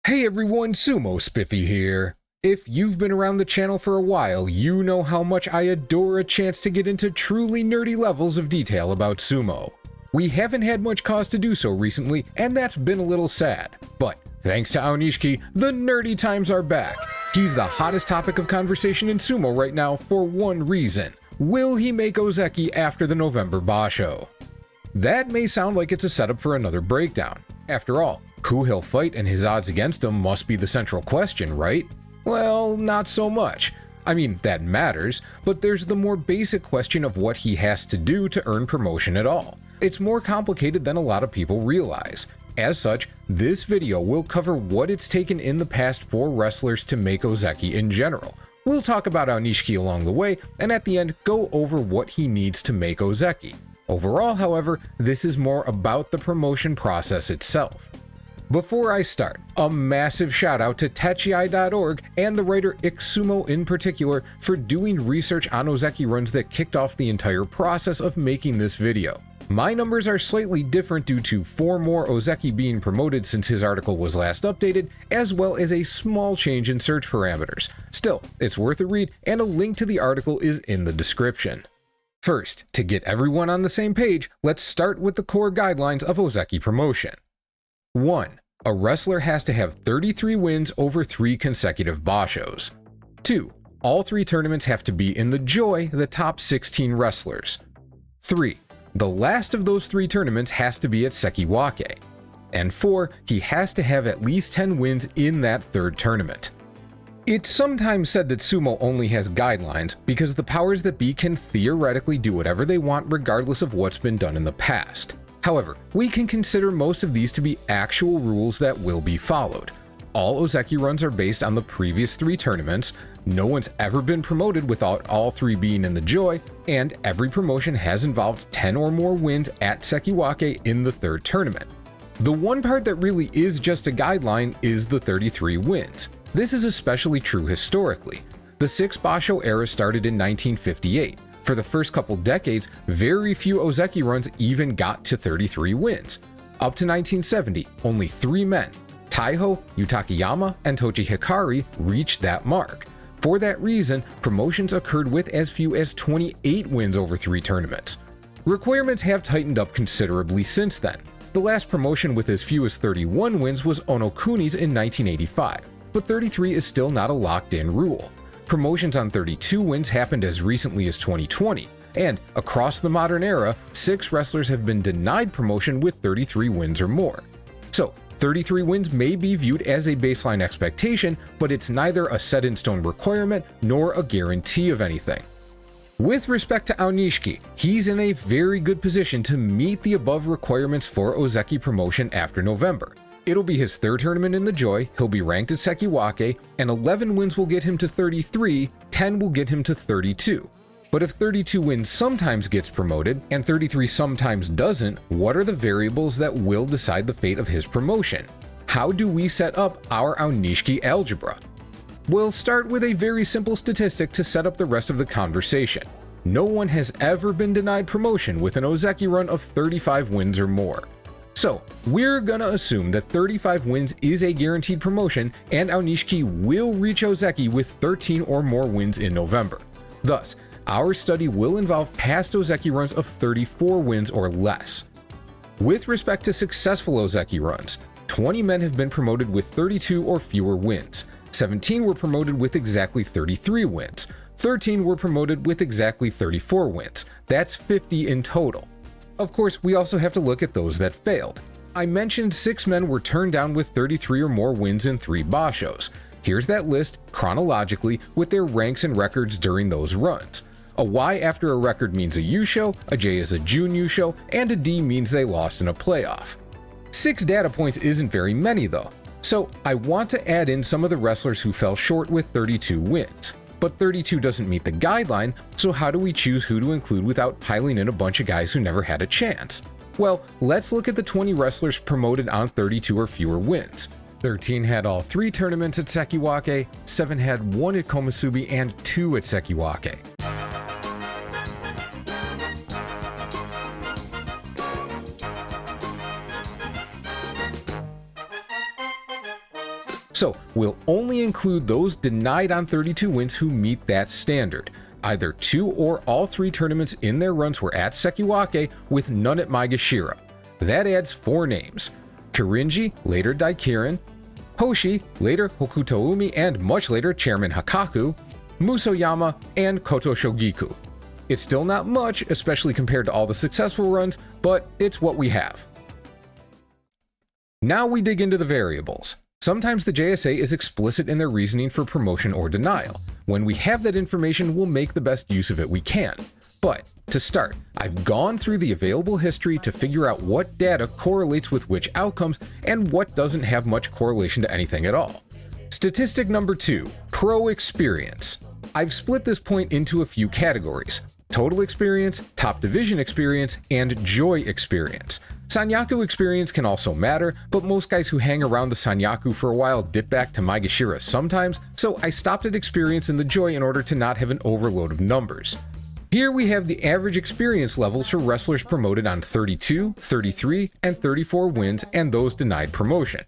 Hey everyone, Sumo Spiffy here. If you've been around the channel for a while, you know how much I adore a chance to get into truly nerdy levels of detail about sumo. We haven't had much cause to do so recently, and that's been a little sad. But thanks to Aonishiki, the nerdy times are back. He's the hottest topic of conversation in sumo right now for one reason. Will he make Ozeki after the November Basho? That may sound like it's a setup for another breakdown. After all, who he'll fight and his odds against him must be the central question, right? Well, not so much. I mean, that matters, but there's the more basic question of what he has to do to earn promotion at all. It's more complicated than a lot of people realize. As such, this video will cover what it's taken in the past for wrestlers to make Ozeki in general. We'll talk about Aonishiki along the way, and at the end, go over what he needs to make Ozeki. Overall, however, this is more about the promotion process itself. Before I start, a massive shout out to Techii.org and the writer Sumo in particular for doing research on Ozeki runs that kicked off the entire process of making this video. My numbers are slightly different due to 4 more Ozeki being promoted since his article was last updated, as well as a small change in search parameters. Still, it's worth a read, and a link to the article is in the description. First, to get everyone on the same page, let's start with the core guidelines of Ozeki promotion. 1. A wrestler has to have 33 wins over 3 consecutive Bashos. 2. All 3 tournaments have to be in the Joy, the top 16 wrestlers. 3. The last of those 3 tournaments has to be at Sekiwake. And 4. He has to have at least 10 wins in that 3rd tournament. It's sometimes said that sumo only has guidelines because the powers that be can theoretically do whatever they want regardless of what's been done in the past. However, we can consider most of these to be actual rules that will be followed. All Ozeki runs are based on the previous 3 tournaments, no one's ever been promoted without all 3 being in the Joy, and every promotion has involved 10 or more wins at Sekiwake in the 3rd tournament. The one part that really is just a guideline is the 33 wins. This is especially true historically. The 6 Basho era started in 1958. For the first couple decades, very few Ozeki runs even got to 33 wins. Up to 1970, only 3 men, Taiho, Yutakayama, and Tochi Hikari, reached that mark. For that reason, promotions occurred with as few as 28 wins over 3 tournaments. Requirements have tightened up considerably since then. The last promotion with as few as 31 wins was Onokuni's in 1985, but 33 is still not a locked-in rule. Promotions on 32 wins happened as recently as 2020, and across the modern era, 6 wrestlers have been denied promotion with 33 wins or more. So, 33 wins may be viewed as a baseline expectation, but it's neither a set-in-stone requirement nor a guarantee of anything. With respect to Aonishiki, he's in a very good position to meet the above requirements for Ozeki promotion after November. It'll be his 3rd tournament in the Joy, he'll be ranked at Sekiwake, and 11 wins will get him to 33, 10 will get him to 32. But if 32 wins sometimes gets promoted, and 33 sometimes doesn't, what are the variables that will decide the fate of his promotion? How do we set up our Aonishiki algebra? We'll start with a very simple statistic to set up the rest of the conversation. No one has ever been denied promotion with an Ozeki run of 35 wins or more. So, we're gonna assume that 35 wins is a guaranteed promotion, and Aonishiki will reach Ozeki with 13 or more wins in November. Thus, our study will involve past Ozeki runs of 34 wins or less. With respect to successful Ozeki runs, 20 men have been promoted with 32 or fewer wins, 17 were promoted with exactly 33 wins, 13 were promoted with exactly 34 wins. That's 50 in total. Of course, we also have to look at those that failed. I mentioned 6 men were turned down with 33 or more wins in 3 Bashos. Here's that list, chronologically, with their ranks and records during those runs. A Y after a record means a Yusho, a J is a Jun Yusho, and a D means they lost in a playoff. 6 data points isn't very many though, so I want to add in some of the wrestlers who fell short with 32 wins. But 32 doesn't meet the guideline, so how do we choose who to include without piling in a bunch of guys who never had a chance? Well, let's look at the 20 wrestlers promoted on 32 or fewer wins. 13 had all 3 tournaments at Sekiwake, 7 had 1 at Komusubi, and 2 at Sekiwake. So we'll only include those denied on 32 wins who meet that standard. Either 2 or all 3 tournaments in their runs were at Sekiwake with none at Maegashira. That adds 4 names: Kirinji, later Daikirin; Hoshi, later Hokutoumi and much later Chairman Hakaku; Musoyama, and Koto Shogiku. It's still not much, especially compared to all the successful runs, but it's what we have. Now we dig into the variables. Sometimes the JSA is explicit in their reasoning for promotion or denial. When we have that information, we'll make the best use of it we can. But to start, I've gone through the available history to figure out what data correlates with which outcomes and what doesn't have much correlation to anything at all. Statistic number 2, pro experience. I've split this point into a few categories: total experience, top division experience, and joy experience. Sanyaku experience can also matter, but most guys who hang around the Sanyaku for a while dip back to Maegashira sometimes, so I stopped at experience in the joy in order to not have an overload of numbers. Here we have the average experience levels for wrestlers promoted on 32, 33, and 34 wins and those denied promotion.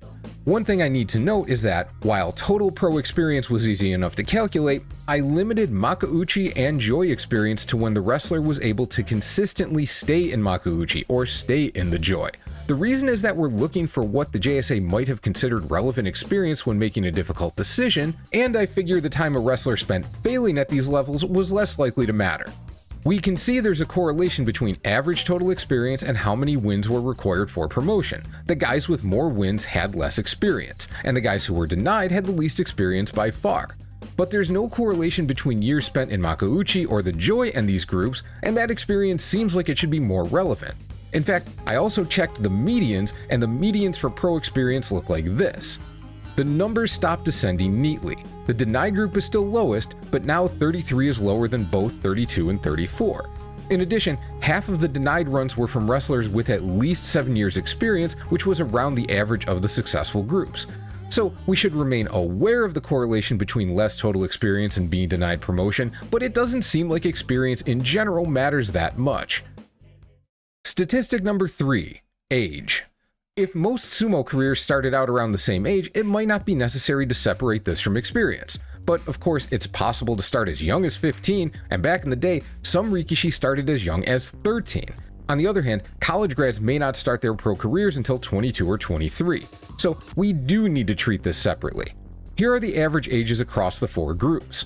One thing I need to note is that, while total pro experience was easy enough to calculate, I limited Makuuchi and joy experience to when the wrestler was able to consistently stay in Makuuchi or stay in the joy. The reason is that we're looking for what the JSA might have considered relevant experience when making a difficult decision, and I figure the time a wrestler spent failing at these levels was less likely to matter. We can see there's a correlation between average total experience and how many wins were required for promotion. The guys with more wins had less experience, and the guys who were denied had the least experience by far. But there's no correlation between years spent in Makuuchi or the joy and these groups, and that experience seems like it should be more relevant. In fact, I also checked the medians, and the medians for pro experience look like this. The numbers stop descending neatly. The denied group is still lowest, but now 33 is lower than both 32 and 34. In addition, half of the denied runs were from wrestlers with at least 7 years experience, which was around the average of the successful groups. So we should remain aware of the correlation between less total experience and being denied promotion, but it doesn't seem like experience in general matters that much. Statistic number 3, age. If most sumo careers started out around the same age, it might not be necessary to separate this from experience. But of course, it's possible to start as young as 15, and back in the day, some rikishi started as young as 13. On the other hand, college grads may not start their pro careers until 22 or 23, so we do need to treat this separately. Here are the average ages across the 4 groups.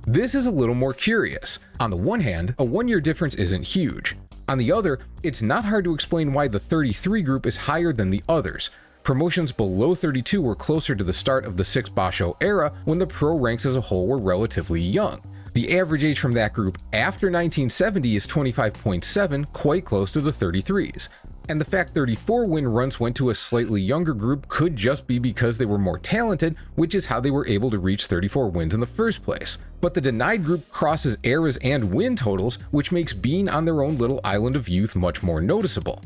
This is a little more curious. On the one hand, a 1-year difference isn't huge. On the other, it's not hard to explain why the 33 group is higher than the others. Promotions below 32 were closer to the start of the 6 Basho era when the pro ranks as a whole were relatively young. The average age from that group after 1970 is 25.7, quite close to the 33s. And the fact 34 win runs went to a slightly younger group could just be because they were more talented, which is how they were able to reach 34 wins in the first place. But the denied group crosses eras and win totals, which makes being on their own little island of youth much more noticeable.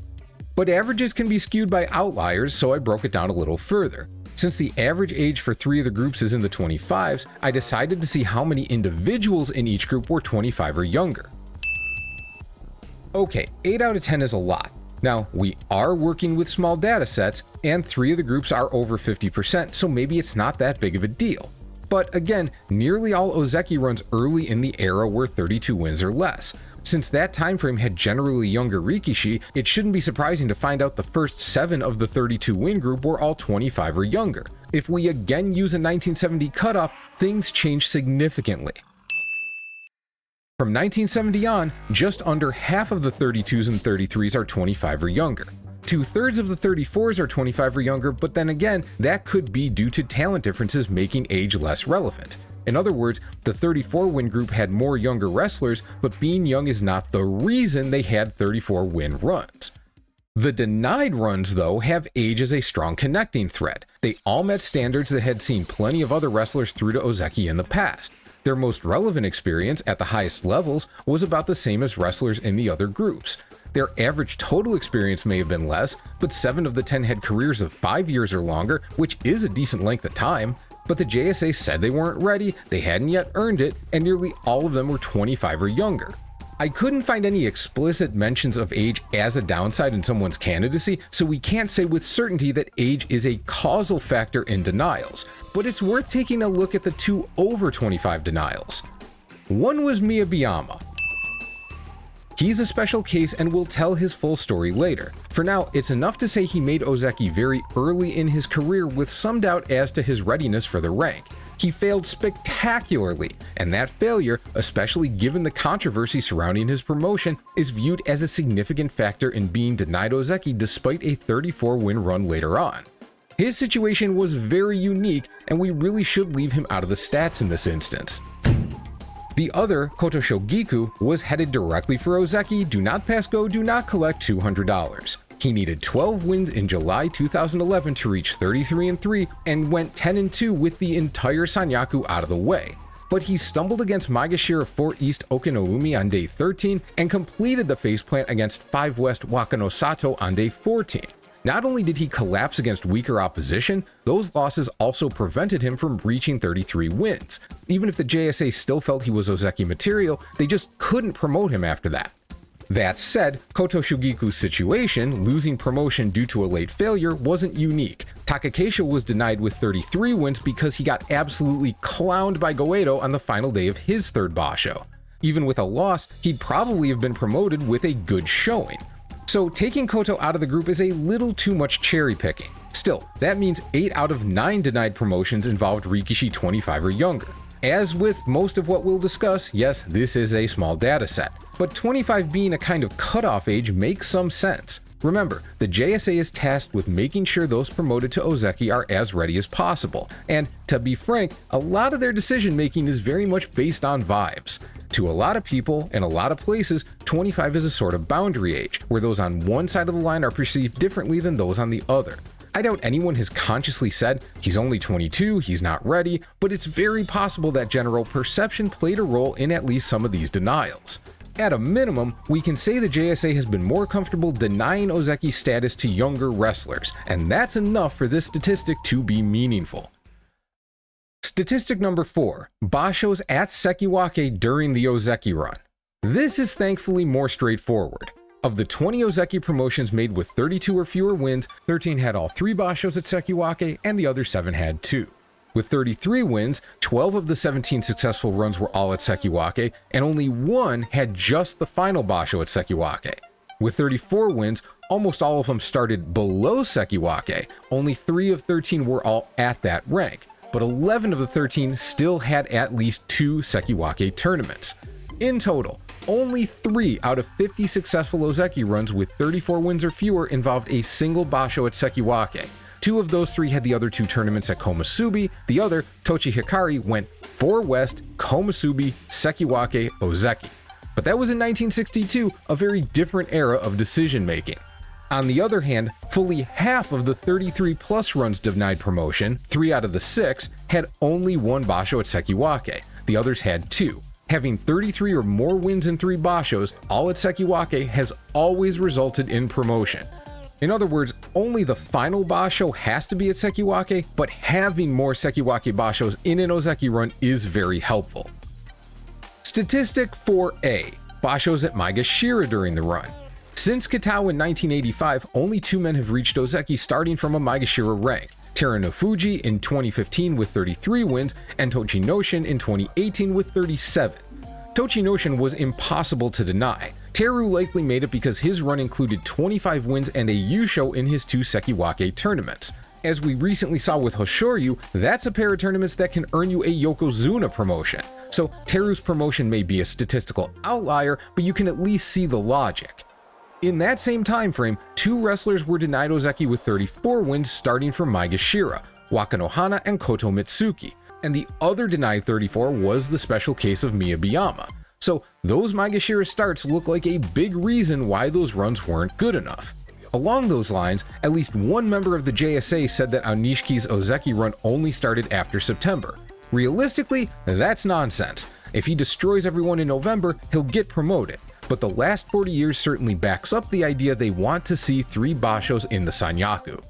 But averages can be skewed by outliers, so I broke it down a little further. Since the average age for 3 of the groups is in the 25s, I decided to see how many individuals in each group were 25 or younger. Okay, 8 out of 10 is a lot. Now, we are working with small data sets, and 3 of the groups are over 50%, so maybe it's not that big of a deal. But again, nearly all Ozeki runs early in the era were 32 wins or less. Since that time frame had generally younger rikishi, it shouldn't be surprising to find out the first 7 of the 32 win group were all 25 or younger. If we again use a 1970 cutoff, things change significantly. From 1970 on, just under half of the 32s and 33s are 25 or younger. 2/3 of the 34s are 25 or younger, but then again, that could be due to talent differences making age less relevant. In other words, the 34 win group had more younger wrestlers, but being young is not the reason they had 34 win runs. The denied runs, though, have age as a strong connecting thread. They all met standards that had seen plenty of other wrestlers through to Ozeki in the past. Their most relevant experience at the highest levels was about the same as wrestlers in the other groups. Their average total experience may have been less, but 7 of the 10 had careers of 5 years or longer, which is a decent length of time. But the JSA said they weren't ready, they hadn't yet earned it, and nearly all of them were 25 or younger. I couldn't find any explicit mentions of age as a downside in someone's candidacy, so we can't say with certainty that age is a causal factor in denials, but it's worth taking a look at the 2 over 25 denials. One was Miyabiyama. He's a special case and we'll tell his full story later. For now, it's enough to say he made Ozeki very early in his career with some doubt as to his readiness for the rank. He failed spectacularly, and that failure, especially given the controversy surrounding his promotion, is viewed as a significant factor in being denied Ozeki despite a 34-win run later on. His situation was very unique, and we really should leave him out of the stats in this instance. The other, Koto Shogiku, was headed directly for Ozeki, do not pass go, do not collect $200. He needed 12 wins in July 2011 to reach 33-3 and went 10-2 with the entire Sanyaku out of the way. But he stumbled against Maegashira 4 East Okinoumi on day 13 and completed the faceplant against 5 West Wakano Sato on day 14. Not only did he collapse against weaker opposition, those losses also prevented him from reaching 33 wins. Even if the JSA still felt he was Ozeki material, they just couldn't promote him after that. That said, Koto Shugiku's situation, losing promotion due to a late failure, wasn't unique. Takakeisha was denied with 33 wins because he got absolutely clowned by Goedo on the final day of his 3rd Basho. Even with a loss, he'd probably have been promoted with a good showing. So taking Koto out of the group is a little too much cherry picking. Still, that means 8 out of 9 denied promotions involved Rikishi 25 or younger. As with most of what we'll discuss, yes, this is a small data set, but 25 being a kind of cutoff age makes some sense. Remember, the JSA is tasked with making sure those promoted to Ozeki are as ready as possible, and to be frank, a lot of their decision making is very much based on vibes. To a lot of people, in a lot of places, 25 is a sort of boundary age, where those on one side of the line are perceived differently than those on the other. I doubt anyone has consciously said, he's only 22, he's not ready, but it's very possible that general perception played a role in at least some of these denials. At a minimum, we can say the JSA has been more comfortable denying Ozeki's status to younger wrestlers, and that's enough for this statistic to be meaningful. Statistic number 4, Bashos at Sekiwake during the Ozeki run. This is thankfully more straightforward. Of the 20 Ozeki promotions made with 32 or fewer wins, 13 had all 3 Bashos at Sekiwake, and the other 7 had 2. With 33 wins, 12 of the 17 successful runs were all at Sekiwake, and only 1 had just the final Basho at Sekiwake. With 34 wins, almost all of them started below Sekiwake, only 3 of 13 were all at that rank, but 11 of the 13 still had at least 2 Sekiwake tournaments. In total, only 3 out of 50 successful Ozeki runs with 34 wins or fewer involved a single Basho at Sekiwake. 2 of those 3 had the other 2 tournaments at Komusubi, the other, Tochi Hikari, went 4 West, Komusubi, Sekiwake, Ozeki. But that was in 1962, a very different era of decision making. On the other hand, fully half of the 33 plus runs denied promotion, 3 out of the 6, had only 1 Basho at Sekiwake, the others had 2. Having 33 or more wins in 3 Bashos, all at Sekiwake, has always resulted in promotion. In other words, only the final Basho has to be at Sekiwake, but having more Sekiwake Bashos in an Ozeki run is very helpful. Statistic 4A, Bashos at Maegashira during the run. Since Kitao in 1985, only 2 men have reached Ozeki starting from a Maegashira rank. Terunofuji in 2015 with 33 wins, and Tochinoshin in 2018 with 37. Tochinoshin was impossible to deny. Teru likely made it because his run included 25 wins and a Yusho in his 2 Sekiwake tournaments. As we recently saw with Hoshoryu, that's a pair of tournaments that can earn you a Yokozuna promotion. So Teru's promotion may be a statistical outlier, but you can at least see the logic. In that same time frame, 2 wrestlers were denied Ozeki with 34 wins starting from Maegashira, Wakanohana and Koto Mitsuki, and the other denied 34 was the special case of Miyabiyama. So those Maegashira starts look like a big reason why those runs weren't good enough. Along those lines, at least one member of the JSA said that Aonishiki's Ozeki run only started after September. Realistically, that's nonsense. If he destroys everyone in November, he'll get promoted. But the last 40 years certainly backs up the idea they want to see 3 Bashos in the Sanyaku.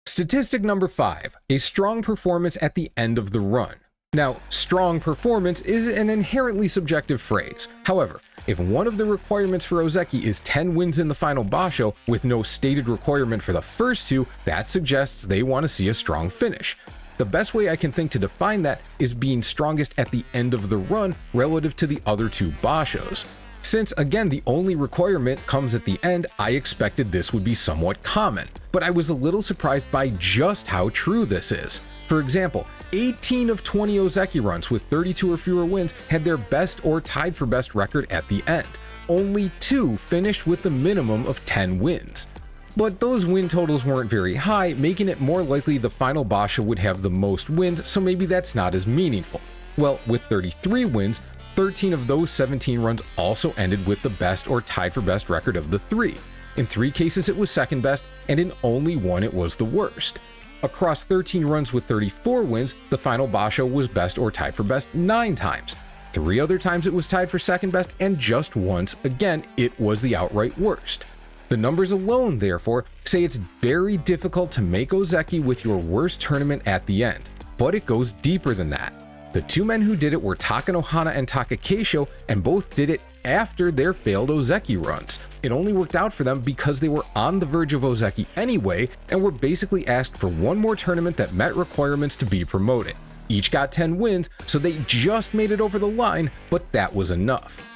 Statistic number 5, a strong performance at the end of the run. Now, strong performance is an inherently subjective phrase. However, if one of the requirements for Ozeki is 10 wins in the final Basho with no stated requirement for the first two, that suggests they want to see a strong finish. The best way I can think to define that is being strongest at the end of the run relative to the other two Bashos. Since again the only requirement comes at the end, I expected this would be somewhat common, but I was a little surprised by just how true this is. For example, 18 of 20 Ozeki runs with 32 or fewer wins had their best or tied for best record at the end. Only 2 finished with the minimum of 10 wins. But those win totals weren't very high, making it more likely the final Basho would have the most wins, so maybe that's not as meaningful. Well, with 33 wins, 13 of those 17 runs also ended with the best or tied for best record of the 3. In 3 cases it was second best, and in only 1 it was the worst. Across 13 runs with 34 wins, the final Basho was best or tied for best 9 times. 3 other times it was tied for second best, and just once, again, it was the outright worst. The numbers alone, therefore, say it's very difficult to make Ozeki with your worst tournament at the end, but it goes deeper than that. The 2 men who did it were Takanohana and Takakeisho, and both did it after their failed Ozeki runs. It only worked out for them because they were on the verge of Ozeki anyway, and were basically asked for one more tournament that met requirements to be promoted. Each got 10 wins, so they just made it over the line, but that was enough.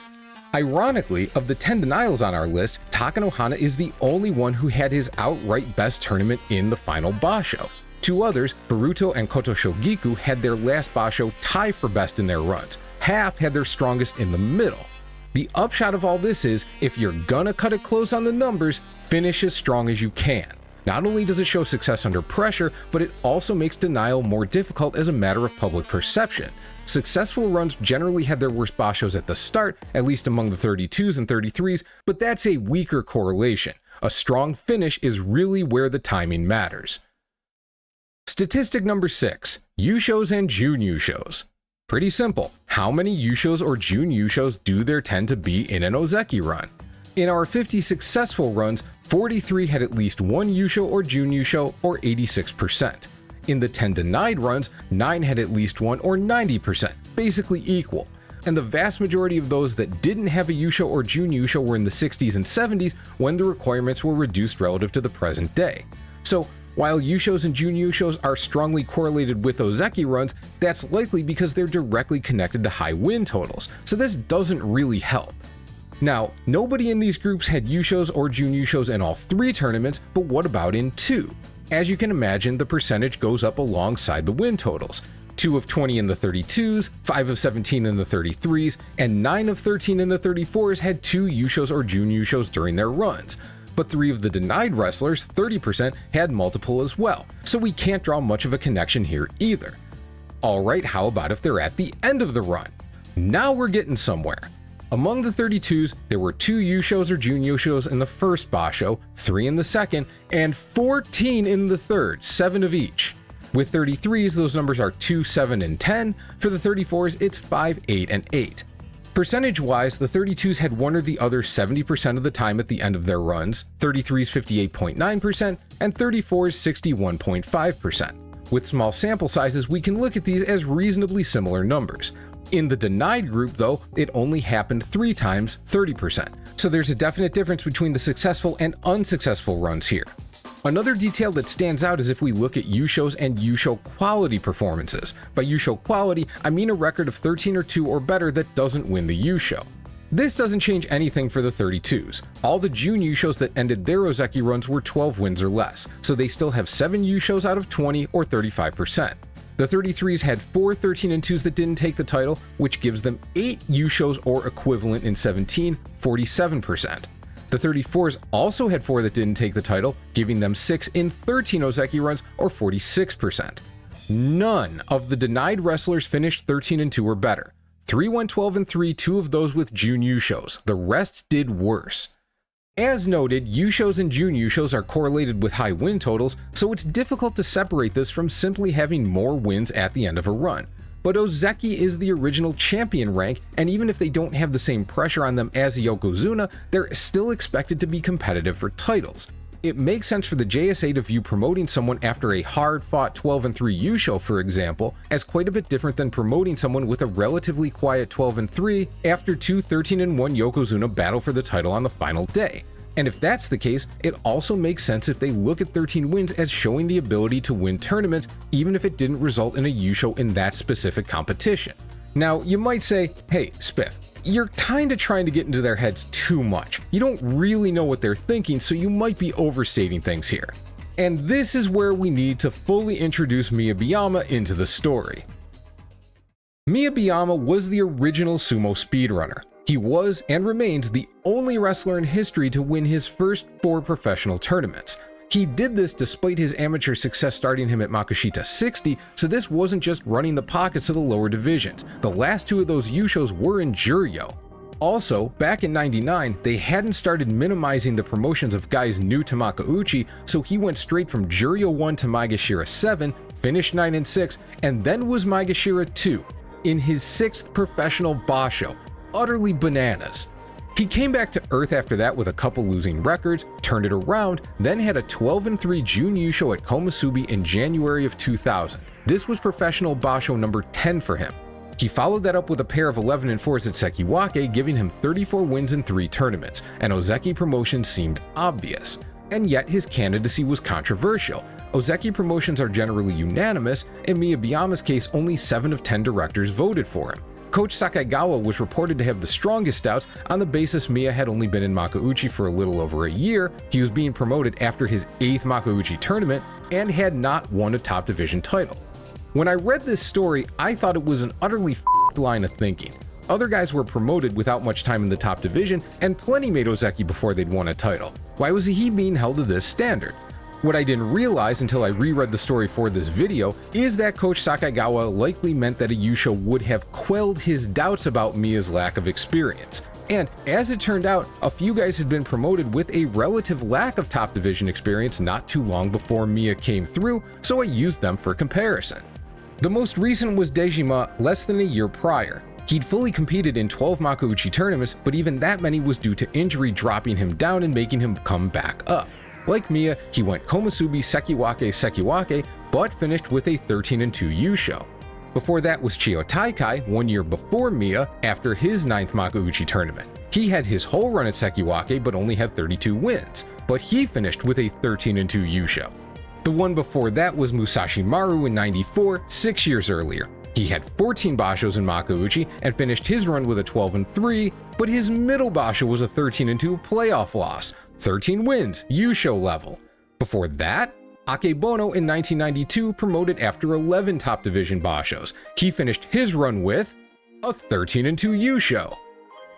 Ironically, of the 10 denials on our list, Takanohana is the only one who had his outright best tournament in the final Basho. 2 others, Baruto and Koto Shogiku, had their last Basho tie for best in their runs. Half had their strongest in the middle. The upshot of all this is, if you're gonna cut it close on the numbers, finish as strong as you can. Not only does it show success under pressure, but it also makes denial more difficult as a matter of public perception. Successful runs generally had their worst Bashos at the start, at least among the 32s and 33s, but that's a weaker correlation. A strong finish is really where the timing matters. Statistic number 6, Yushos and Jun Yushos. Pretty simple. How many Yushos or Jun Yushos do there tend to be in an Ozeki run? In our 50 successful runs, 43 had at least 1 Yusho or Jun Yusho, or 86%. In the 10 denied runs, 9 had at least 1, or 90%, basically equal. And the vast majority of those that didn't have a Yusho or Jun Yusho were in the 60s and 70s when the requirements were reduced relative to the present day. So, while Yushos and Jun Yushos are strongly correlated with Ozeki runs, that's likely because they're directly connected to high win totals, so this doesn't really help. Now, nobody in these groups had Yushos or Jun Yushos in all 3 tournaments, but what about in 2? As you can imagine, the percentage goes up alongside the win totals. 2 of 20 in the 32s, 5 of 17 in the 33s, and 9 of 13 in the 34s had 2 Yushos or Jun Yushos during their runs. But 3 of the denied wrestlers, 30%, had multiple as well, so we can't draw much of a connection here either. Alright, how about if they're at the end of the run? Now we're getting somewhere. Among the 32s, there were 2 Yushos or Jun Yushos in the first Basho, 3 in the second, and 14 in the third, 7 of each. With 33s, those numbers are 2, 7, and 10. For the 34s, it's 5, 8, and 8. Percentage-wise, the 32s had one or the other 70% of the time at the end of their runs, 33s 58.9%, and 34s 61.5%. With small sample sizes, we can look at these as reasonably similar numbers. In the denied group, though, it only happened 3 times, 30%. So there's a definite difference between the successful and unsuccessful runs here. Another detail that stands out is if we look at Yushos and Yusho quality performances. By Yusho quality, I mean a record of 13 or 2 or better that doesn't win the Yusho. This doesn't change anything for the 32s. All the Jun Yushos that ended their Ozeki runs were 12 wins or less, so they still have 7 Yushos out of 20, or 35%. The 33s had 4 13 and 2s that didn't take the title, which gives them 8 Yushos or equivalent in 17, 47%. The 34s also had 4 that didn't take the title, giving them 6 in 13 Ozeki runs, or 46%. None of the denied wrestlers finished 13 and 2 or better. 3 went 12 and 3, 2 of those with Jun Yushos. The rest did worse. As noted, Yushos and Jun Yushos are correlated with high win totals, so it's difficult to separate this from simply having more wins at the end of a run. But Ozeki is the original champion rank, and even if they don't have the same pressure on them as a Yokozuna, they're still expected to be competitive for titles. it makes sense for the JSA to view promoting someone after a hard-fought 12-3 Yusho, for example, as quite a bit different than promoting someone with a relatively quiet 12-3 after two 13-1 Yokozuna battle for the title on the final day. And if that's the case, it also makes sense if they look at 13 wins as showing the ability to win tournaments, even if it didn't result in a Yusho in that specific competition. Now, you might say, hey, Spiff, you're kinda trying to get into their heads too much. You don't really know what they're thinking, so you might be overstating things here. And this is where we need to fully introduce Miyabiyama into the story. Miyabiyama was the original sumo speedrunner. He was, and remains, the only wrestler in history to win his first 4 professional tournaments. He did this despite his amateur success starting him at Makushita 60, so this wasn't just running the pockets of the lower divisions. The last 2 of those Yushos were in Juryo. Also, back in '99, they hadn't started minimizing the promotions of guys new to Makuuchi, so he went straight from Juryo 1 to Maegashira 7, finished 9 and 6, and then was Maegashira 2, in his 6th professional Basho. Utterly bananas. He came back to earth after that with a couple losing records, turned it around, then had a 12-3 June Yusho at Komusubi in January of 2000. This was professional Basho number 10 for him. He followed that up with a pair of 11-4s at Sekiwake, giving him 34 wins in 3 tournaments, and Ozeki promotion seemed obvious. And yet his candidacy was controversial. Ozeki promotions are generally unanimous, in Miyabiyama's case only 7 of 10 directors voted for him. Coach Sakaigawa was reported to have the strongest doubts on the basis Miya had only been in Makuuchi for a little over a year, he was being promoted after his 8th Makuuchi tournament, and had not won a top division title. When I read this story, I thought it was an utterly f***ed line of thinking. Other guys were promoted without much time in the top division, and plenty made Ozeki before they'd won a title. Why was he being held to this standard? What I didn't realize until I reread the story for this video is that Coach Sakaigawa likely meant that a Yusho would have quelled his doubts about Miya's lack of experience. And as it turned out, a few guys had been promoted with a relative lack of top division experience not too long before Miya came through, so I used them for comparison. The most recent was Dejima less than a year prior. He'd fully competed in 12 Makuuchi tournaments, but even that many was due to injury dropping him down and making him come back up. Like Miya, he went Komusubi, Sekiwake, but finished with a 13-2 Yusho. Before that was Chiyo Taikai 1 year before Miya, after his 9th Makuuchi tournament. He had his whole run at Sekiwake but only had 32 wins, but he finished with a 13-2 Yusho. The one before that was Musashi Maru in '94, 6 years earlier. He had 14 Bashos in Makuuchi and finished his run with a 12-3, but his middle Basho was a 13-2 playoff loss, 13 wins, Yusho level. Before that, Akebono in 1992 promoted after 11 top division Bashos. He finished his run with a 13-2 Yusho.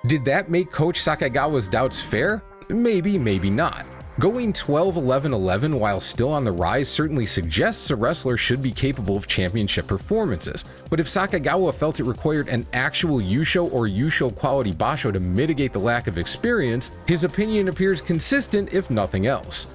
Did that make Coach Sakaigawa's doubts fair? Maybe, maybe not. Going 12-11-11 while still on the rise certainly suggests a wrestler should be capable of championship performances, but if Sakaigawa felt it required an actual Yusho or Yusho quality Basho to mitigate the lack of experience, his opinion appears consistent if nothing else.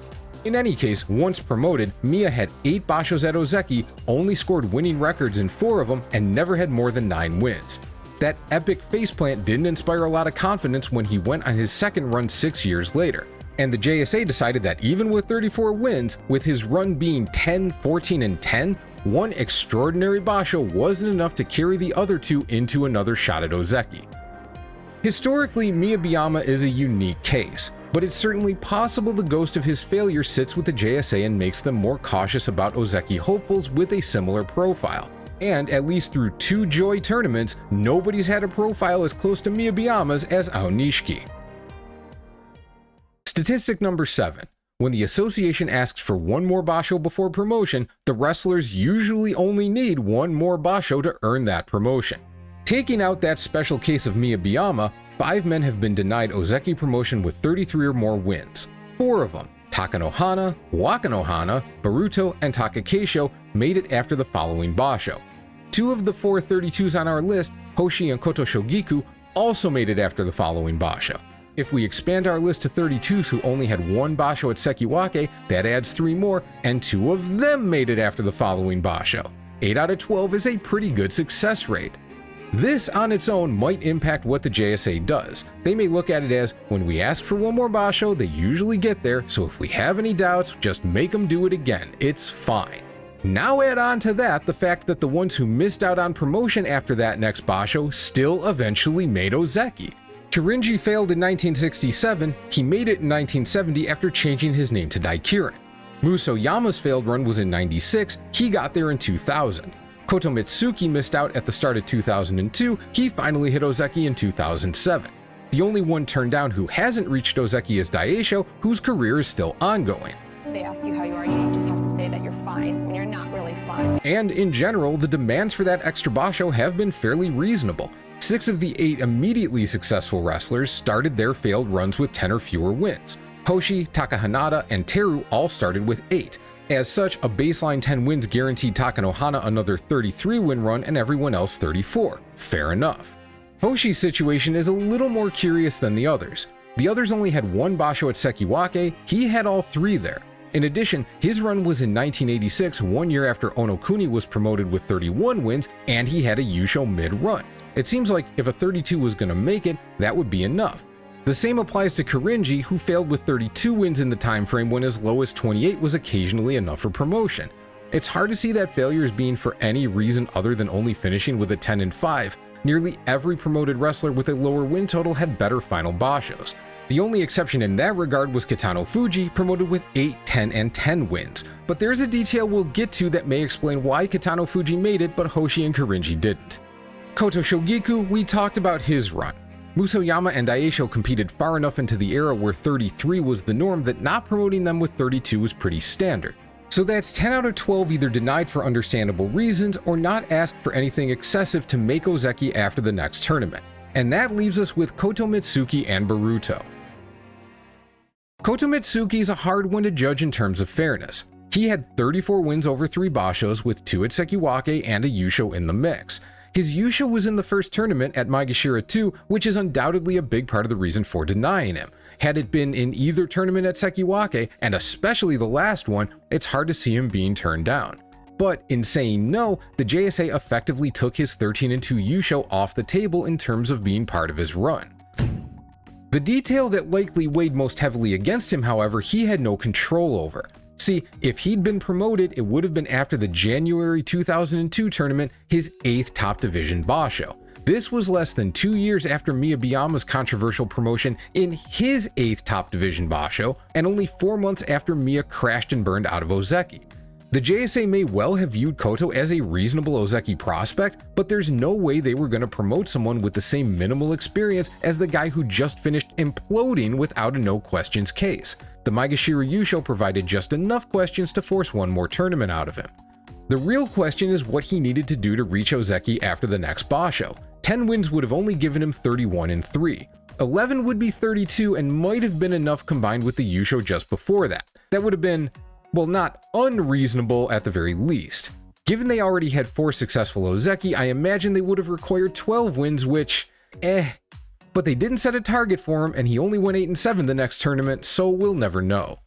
In any case, once promoted, Miya had 8 Bashos at Ozeki, only scored winning records in 4 of them, and never had more than 9 wins. That epic faceplant didn't inspire a lot of confidence when he went on his second run 6 years later. And the JSA decided that even with 34 wins, with his run being 10, 14, and 10, one extraordinary Basho wasn't enough to carry the other 2 into another shot at Ozeki. Historically, Miyabiyama is a unique case, but it's certainly possible the ghost of his failure sits with the JSA and makes them more cautious about Ozeki hopefuls with a similar profile. And at least through 2 Joy tournaments, nobody's had a profile as close to Miyabiyama's as Aonishiki. Statistic number 7. When the association asks for 1 more Basho before promotion, the wrestlers usually only need 1 more Basho to earn that promotion. Taking out that special case of Miyabiyama, 5 men have been denied Ozeki promotion with 33 or more wins. 4 of them, Takanohana, Wakanohana, Baruto, and Takakeisho, made it after the following Basho. 2 of the 4 32s on our list, Hoshi and Koto Shogiku, also made it after the following Basho. If we expand our list to 32s who only had 1 Basho at Sekiwake, that adds 3 more, and 2 of them made it after the following Basho. 8 out of 12 is a pretty good success rate. This on its own might impact what the JSA does. They may look at it as, when we ask for one more Basho, they usually get there, so if we have any doubts, just make them do it again, it's fine. Now add on to that the fact that the ones who missed out on promotion after that next Basho still eventually made Ozeki. Kirinji failed in 1967, he made it in 1970 after changing his name to Daikirin. Musoyama's failed run was in 96, he got there in 2000. Koto Mitsuki missed out at the start of 2002, he finally hit Ozeki in 2007. The only one turned down who hasn't reached Ozeki is Daisho, whose career is still ongoing. They ask you how you are, you just have to say that you're fine when you're not really fine. And in general, the demands for that extra Basho have been fairly reasonable. 6 of the 8 immediately successful wrestlers started their failed runs with 10 or fewer wins. Hoshi, Takahanada, and Teru all started with 8. As such, a baseline 10 wins guaranteed Takanohana another 33 win run and everyone else 34. Fair enough. Hoshi's situation is a little more curious than the others. The others only had 1 Basho at Sekiwake, he had all 3 there. In addition, his run was in 1986, 1 year after Onokuni was promoted with 31 wins, and he had a Yusho mid-run. It seems like if a 32 was gonna make it, that would be enough. The same applies to Kirinji, who failed with 32 wins in the time frame when as low as 28 was occasionally enough for promotion. It's hard to see that failures being for any reason other than only finishing with a 10-5. Nearly every promoted wrestler with a lower win total had better final Bashos. The only exception in that regard was Kitano Fuji, promoted with 8, 10, and 10 wins. But there's a detail we'll get to that may explain why Kitano Fuji made it but Hoshi and Kirinji didn't. Koto Shogiku, we talked about his run. Musoyama and Daisho competed far enough into the era where 33 was the norm that not promoting them with 32 was pretty standard. So that's 10 out of 12 either denied for understandable reasons or not asked for anything excessive to make Ozeki after the next tournament. And that leaves us with Koto Mitsuki and Baruto. Koto Mitsuki is a hard one to judge in terms of fairness. He had 34 wins over 3 Bashos with 2 at Sekiwake and a Yusho in the mix. His Yusho was in the first tournament at Maegashira 2, which is undoubtedly a big part of the reason for denying him. Had it been in either tournament at Sekiwake, and especially the last one, it's hard to see him being turned down. But in saying no, the JSA effectively took his 13-2 Yusho off the table in terms of being part of his run. The detail that likely weighed most heavily against him, however, he had no control over. See, if he'd been promoted, it would have been after the January 2002 tournament, his 8th top division Basho. This was less than 2 years after Miyabiyama's controversial promotion in his 8th top division Basho, and only 4 months after Miya crashed and burned out of Ozeki. The JSA may well have viewed Koto as a reasonable Ozeki prospect, but there's no way they were going to promote someone with the same minimal experience as the guy who just finished imploding without a no questions case. The Maegashira Yusho provided just enough questions to force one more tournament out of him. The real question is what he needed to do to reach Ozeki after the next Basho. 10 wins would have only given him 31-3. 11 would be 32 and might have been enough combined with the Yusho just before that. That would have been, well, not unreasonable at the very least. Given they already had 4 successful Ozeki, I imagine they would have required 12 wins, which, but they didn't set a target for him and he only went 8-7 the next tournament, so we'll never know.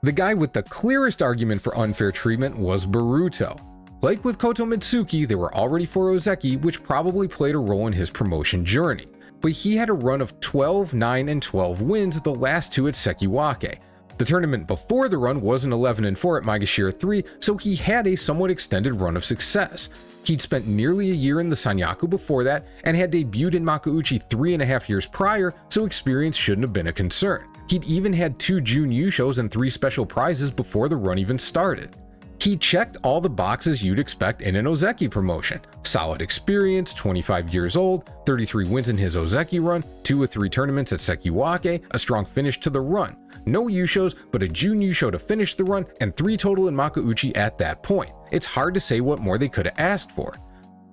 The guy with the clearest argument for unfair treatment was Baruto. Like with Koto Mitsuki, they were already 4 Ozeki, which probably played a role in his promotion journey. But he had a run of 12, 9, and 12 wins, the last 2 at Sekiwake. The tournament before the run was an 11-4 at Maegashira 3, so he had a somewhat extended run of success. He'd spent nearly a year in the Sanyaku before that, and had debuted in Makuuchi 3.5 years prior, so experience shouldn't have been a concern. He'd even had 2 June Yushos and 3 special prizes before the run even started. He checked all the boxes you'd expect in an Ozeki promotion. Solid experience, 25 years old, 33 wins in his Ozeki run, 2 of 3 tournaments at Sekiwake, a strong finish to the run. No Yushos, but a June Yusho to finish the run, and 3 total in Makuuchi at that point. It's hard to say what more they could have asked for.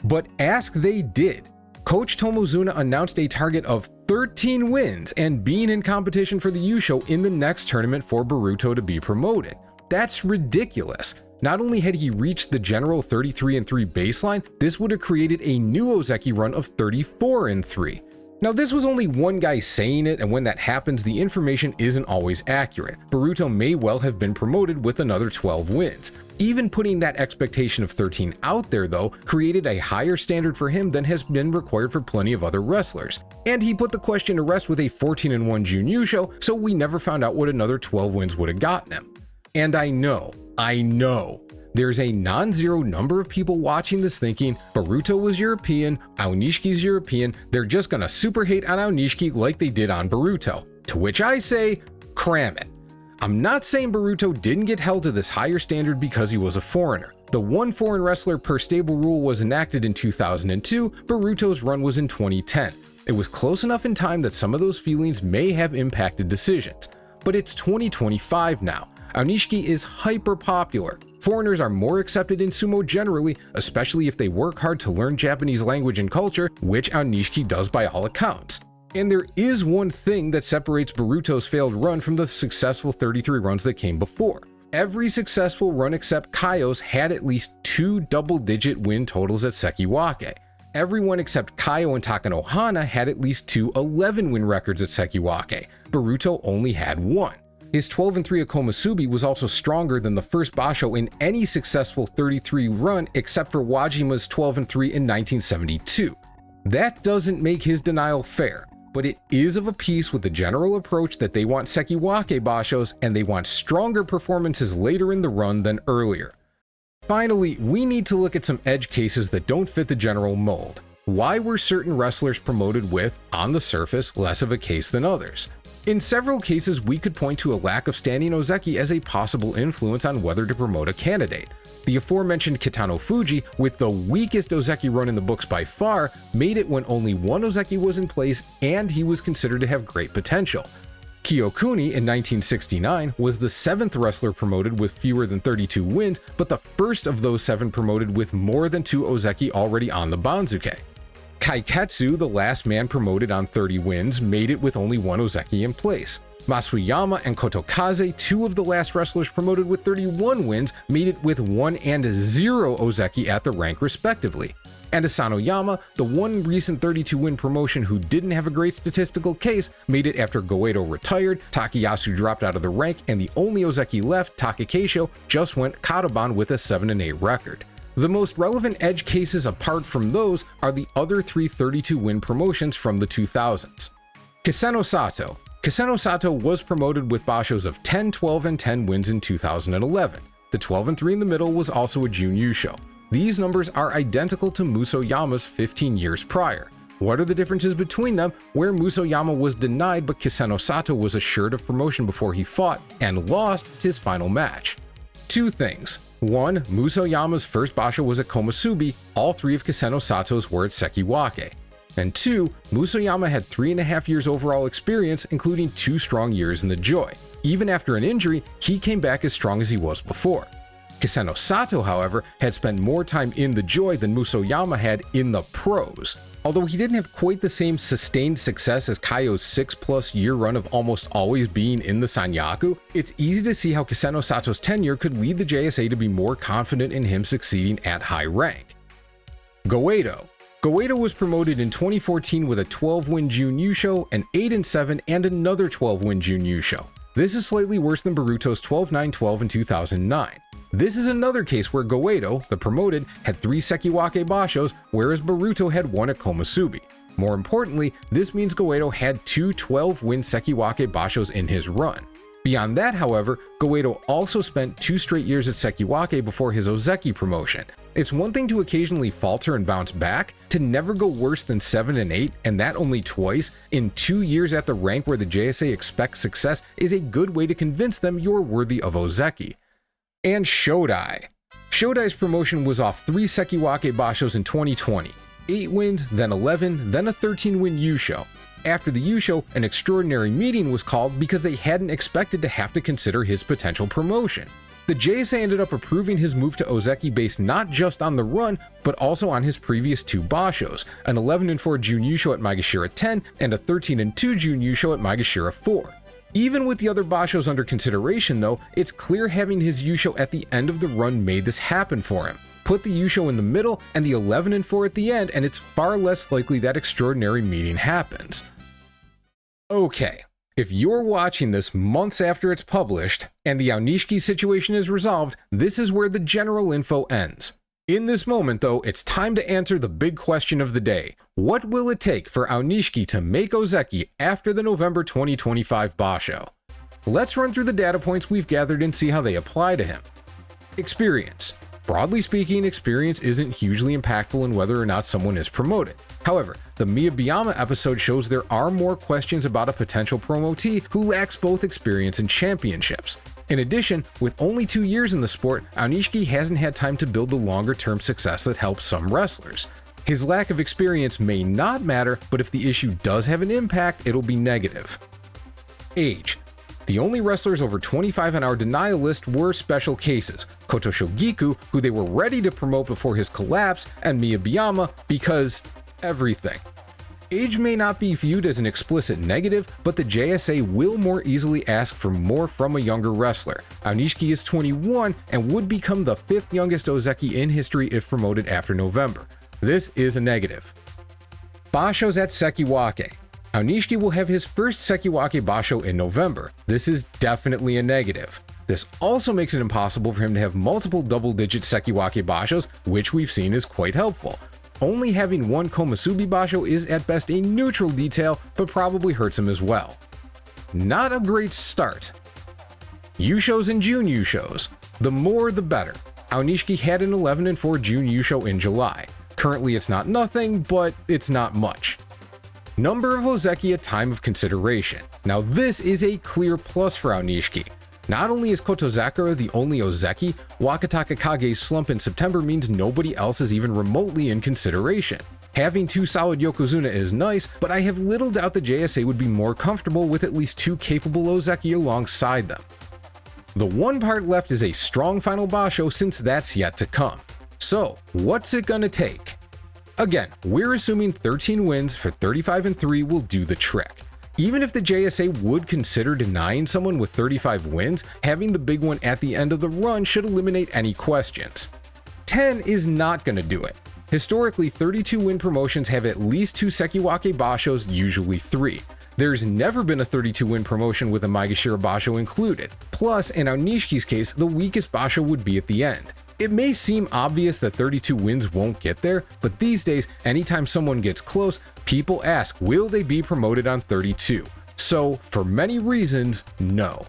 But ask they did. Coach Tomozuna announced a target of 13 wins and being in competition for the Yusho in the next tournament for Baruto to be promoted. That's ridiculous. Not only had he reached the general 33-3 baseline, this would have created a new Ozeki run of 34-3. Now this was only one guy saying it, and when that happens, the information isn't always accurate. Baruto may well have been promoted with another 12 wins. Even putting that expectation of 13 out there though created a higher standard for him than has been required for plenty of other wrestlers. And he put the question to rest with a 14-1 Jun Yusho, so we never found out what another 12 wins would have gotten him. And I know, there's a non-zero number of people watching this thinking Boruto was European, Aonishiki's European, they're just gonna super hate on Aonishiki like they did on Boruto. To which I say, cram it. I'm not saying Boruto didn't get held to this higher standard because he was a foreigner. The one foreign wrestler per stable rule was enacted in 2002, Boruto's run was in 2010. It was close enough in time that some of those feelings may have impacted decisions. But it's 2025 now. Aonishiki is hyper popular. Foreigners are more accepted in sumo generally, especially if they work hard to learn Japanese language and culture, which Aonishiki does by all accounts. And there is one thing that separates Boruto's failed run from the successful 33 runs that came before. Every successful run except Kaio's had at least 2 double-digit win totals at Sekiwake. Everyone except Kaio and Takanohana had at least 2 11-win records at Sekiwake. Boruto only had 1. His 12-3 at Komusubi was also stronger than the first Basho in any successful 33 run except for Wajima's 12-3 in 1972. That doesn't make his denial fair, but it is of a piece with the general approach that they want Sekiwake Bashos and they want stronger performances later in the run than earlier. Finally, we need to look at some edge cases that don't fit the general mold. Why were certain wrestlers promoted with, on the surface, less of a case than others? In several cases, we could point to a lack of standing Ozeki as a possible influence on whether to promote a candidate. The aforementioned Kitano Fuji, with the weakest Ozeki run in the books by far, made it when only one Ozeki was in place and he was considered to have great potential. Kyokuni in 1969 was the 7th wrestler promoted with fewer than 32 wins, but the first of those 7 promoted with more than 2 Ozeki already on the Banzuke. Kaiketsu, the last man promoted on 30 wins, made it with only 1 Ozeki in place. Masuyama and Kotokaze, 2 of the last wrestlers promoted with 31 wins, made it with 1 and 0 Ozeki at the rank respectively. And Asanoyama, the one recent 32-win promotion who didn't have a great statistical case, made it after Goeido retired, Takayasu dropped out of the rank, and the only Ozeki left, Takakeisho, just went Kataban with a 7-8 record. The most relevant edge cases apart from those are the other 3 32-win promotions from the 2000s. Kiseno Sato. Kiseno Sato was promoted with Bashos of 10, 12, and 10 wins in 2011. The 12-3 in the middle was also a Jun Yusho. These numbers are identical to Musoyama's 15 years prior. What are the differences between them, where Musoyama was denied but Kiseno Sato was assured of promotion before he fought and lost his final match? 2 things. 1. Musoyama's first Basho was at Komusubi, all 3 of Kiseno Sato's were at Sekiwake. And 2. Musoyama had 3.5 years overall experience, including 2 strong years in the Joy. Even after an injury, he came back as strong as he was before. Kiseno Sato, however, had spent more time in the Joy than Musoyama had in the pros. Although he didn't have quite the same sustained success as Kaio's 6+ year run of almost always being in the Sanyaku, it's easy to see how Kiseno Sato's tenure could lead the JSA to be more confident in him succeeding at high rank. Goeido. Goeido was promoted in 2014 with a 12-win Jun Yusho, an 8-7, and another 12-win Jun Yusho. This is slightly worse than Boruto's 12-9-12 in 2009. This is another case where Goeido, the promoted, had 3 Sekiwake Bashos, whereas Boruto had 1 at Komusubi. More importantly, this means Goeido had 2 12-win Sekiwake Bashos in his run. Beyond that, however, Goeido also spent 2 straight years at Sekiwake before his Ozeki promotion. It's one thing to occasionally falter and bounce back, to never go worse than 7-8, and that only twice, in 2 years at the rank where the JSA expects success is a good way to convince them you're worthy of Ozeki. And Shodai. Shodai's promotion was off 3 Sekiwake Bashos in 2020. 8 wins, then 11, then a 13-win Yusho. After the Yusho, an extraordinary meeting was called because they hadn't expected to have to consider his potential promotion. The JSA ended up approving his move to Ozeki based not just on the run, but also on his previous 2 Bashos, an 11-4 Jun Yusho at Maegashira 10 and a 13-2 Jun Yusho at Maegashira 4. Even with the other Bashos under consideration though, it's clear having his Yusho at the end of the run made this happen for him. Put the Yusho in the middle and the 11-4 at the end and it's far less likely that extraordinary meeting happens. Okay, If you're watching this months after it's published, and the Aonishiki situation is resolved, this is where the general info ends. In this moment though, it's time to answer the big question of the day. What will it take for Aonishiki to make Ozeki after the November 2025 Basho? Let's run through the data points we've gathered and see how they apply to him. Experience. Broadly speaking, experience isn't hugely impactful in whether or not someone is promoted. However, the Miyabiyama episode shows there are more questions about a potential promotee who lacks both experience and championships. In addition, with only 2 years in the sport, Aonishiki hasn't had time to build the longer-term success that helps some wrestlers. His lack of experience may not matter, but if the issue does have an impact, it'll be negative. Age. The only wrestlers over 25 on our denial list were special cases, Koto Shogiku, who they were ready to promote before his collapse, and Miyabiyama because everything. Age may not be viewed as an explicit negative, but the JSA will more easily ask for more from a younger wrestler. Aonishiki is 21 and would become the 5th youngest Ozeki in history if promoted after November. This is a negative. Bashos at Sekiwake. Aonishiki will have his first Sekiwake Basho in November. This is definitely a negative. This also makes it impossible for him to have multiple double-digit Sekiwake Bashos, which we've seen is quite helpful. Only having one Komusubi Basho is at best a neutral detail, but probably hurts him as well. Not a great start. Yushos and June Yushos. The more the better. Aonishiki had an 11-4 June Yusho in July. Currently it's not nothing, but it's not much. Number of Ozeki at time of consideration. Now this is a clear plus for Aonishiki. Not only is Kotozakura the only Ozeki, Wakataka Kage's slump in September means nobody else is even remotely in consideration. Having 2 solid Yokozuna is nice, but I have little doubt the JSA would be more comfortable with at least 2 capable Ozeki alongside them. The one part left is a strong final Basho since that's yet to come. So, what's it gonna take? Again, we're assuming 13 wins for 35-3 will do the trick. Even if the JSA would consider denying someone with 35 wins, having the big one at the end of the run should eliminate any questions. 10 is not going to do it. Historically, 32 win promotions have at least 2 Sekiwake Bashos, usually 3. There's never been a 32 win promotion with a Maegashira Basho included. Plus, in Aonishiki's case, the weakest Basho would be at the end. It may seem obvious that 32 wins won't get there, but these days, anytime someone gets close, people ask, will they be promoted on 32? So, for many reasons, no.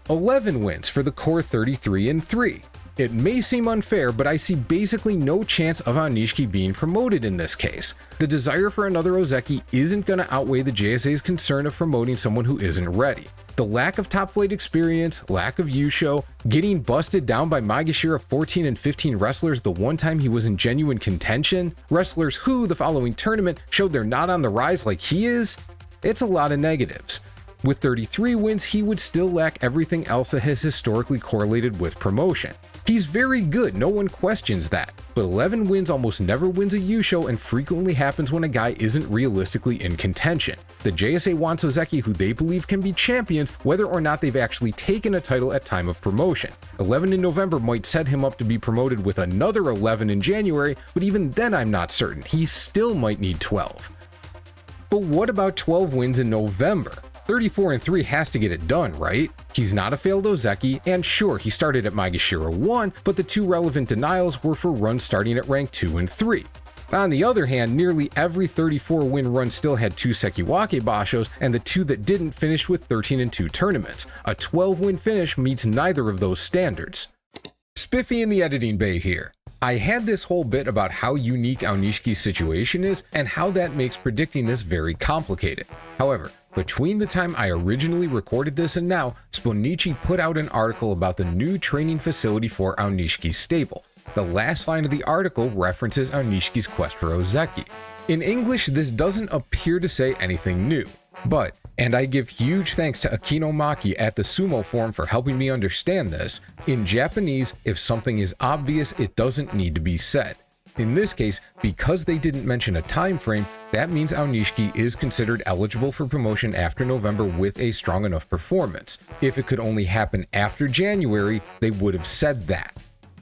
11 wins for the core 33-3. It may seem unfair, but I see basically no chance of Aonishiki being promoted in this case. The desire for another Ozeki isn't going to outweigh the JSA's concern of promoting someone who isn't ready. The lack of top flight experience, lack of Yusho, getting busted down by Maegashira 14 and 15 wrestlers the one time he was in genuine contention, wrestlers who, the following tournament, showed they're not on the rise like he is, it's a lot of negatives. With 33 wins, he would still lack everything else that has historically correlated with promotion. He's very good, no one questions that, but 11 wins almost never wins a Yusho and frequently happens when a guy isn't realistically in contention. The JSA wants Ozeki who they believe can be champions whether or not they've actually taken a title at time of promotion. 11 in November might set him up to be promoted with another 11 in January, but even then I'm not certain, he still might need 12. But what about 12 wins in November? 34-3 has to get it done, right? He's not a failed Ozeki, and sure, he started at Maegashira 1, but the 2 relevant denials were for runs starting at rank 2 and 3. On the other hand, nearly every 34-win run still had 2 Sekiwake Bashos, and the 2 that didn't finished with 13-2 tournaments. A 12-win finish meets neither of those standards. Spiffy in the editing bay here. I had this whole bit about how unique Aonishiki's situation is, and how that makes predicting this very complicated. However, between the time I originally recorded this and now, Sponichi put out an article about the new training facility for Aonishiki's stable. The last line of the article references Aonishiki's quest for Ozeki. In English, this doesn't appear to say anything new, but, and I give huge thanks to Akinomaki at the Sumo forum for helping me understand this, in Japanese, if something is obvious, it doesn't need to be said. In this case, because they didn't mention a time frame, that means Aonishiki is considered eligible for promotion after November with a strong enough performance. If it could only happen after January, they would have said that.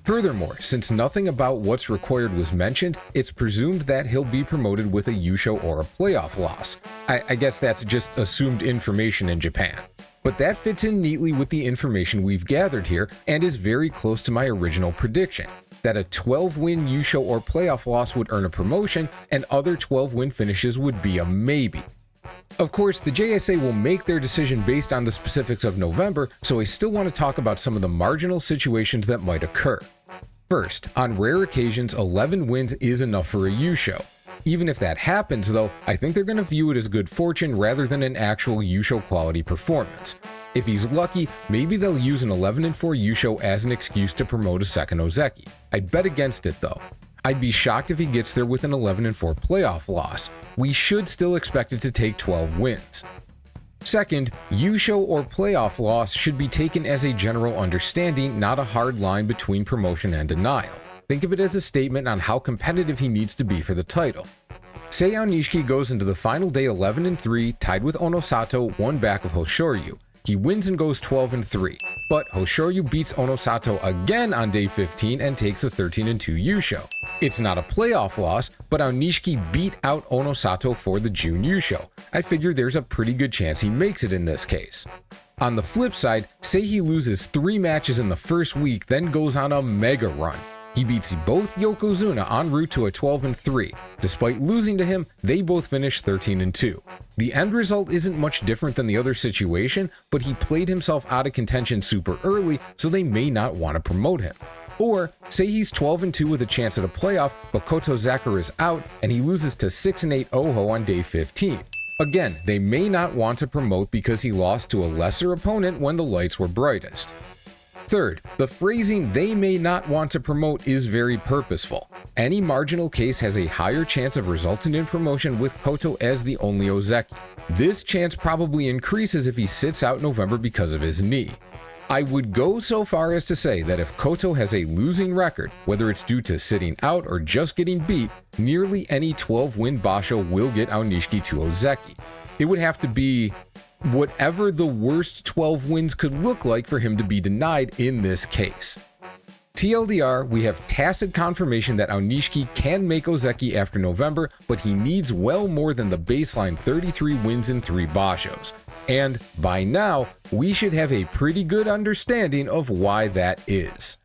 Furthermore, since nothing about what's required was mentioned, it's presumed that he'll be promoted with a Yusho or a playoff loss. I guess that's just assumed information in Japan. But that fits in neatly with the information we've gathered here and is very close to my original prediction, that a 12-win Yusho or playoff loss would earn a promotion and other 12-win finishes would be a maybe. Of course, the JSA will make their decision based on the specifics of November, so I still want to talk about some of the marginal situations that might occur. First, on rare occasions, 11 wins is enough for a Yusho. Even if that happens though, I think they're going to view it as good fortune rather than an actual Yusho quality performance. If he's lucky, maybe they'll use an 11-4 Yusho as an excuse to promote a second Ozeki. I'd bet against it though. I'd be shocked if he gets there with an 11-4 playoff loss. We should still expect it to take 12 wins. Second, Yusho or playoff loss should be taken as a general understanding, not a hard line between promotion and denial. Think of it as a statement on how competitive he needs to be for the title. Say Aonishiki goes into the final day 11-3, tied with Onosato, one back of Hoshoryu. He wins and goes 12-3, but Hoshoryu beats Onosato again on day 15 and takes a 13-2 Yusho. It's not a playoff loss, but Aonishiki beat out Onosato for the June Yusho. I figure there's a pretty good chance he makes it in this case. On the flip side, say he loses 3 matches in the first week, then goes on a mega run. He beats both Yokozuna en route to a 12-3. Despite losing to him, they both finish 13-2. The end result isn't much different than the other situation, but he played himself out of contention super early, so they may not want to promote him. Or, say he's 12-2 with a chance at a playoff, but Kotozakura is out, and he loses to 6-8 Oho on day 15. Again, they may not want to promote because he lost to a lesser opponent when the lights were brightest. Third, the phrasing "they may not want to promote" is very purposeful. Any marginal case has a higher chance of resulting in promotion with Koto as the only Ozeki. This chance probably increases if he sits out November because of his knee. I would go so far as to say that if Koto has a losing record, whether it's due to sitting out or just getting beat, nearly any 12-win Basho will get Aonishiki to Ozeki. It would have to be whatever the worst 12 wins could look like for him to be denied in this case. TLDR, we have tacit confirmation that Aonishiki can make Ozeki after November, but he needs well more than the baseline 33 wins in 3 Bashos. And by now, we should have a pretty good understanding of why that is.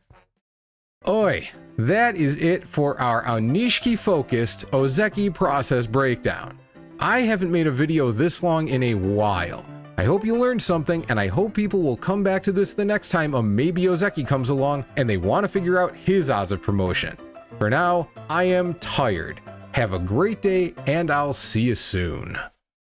Oi, that is it for our Aonishiki-focused Ozeki process breakdown. I haven't made a video this long in a while. I hope you learned something, and I hope people will come back to this the next time a maybe Ozeki comes along and they want to figure out his odds of promotion. For now, I am tired. Have a great day, and I'll see you soon.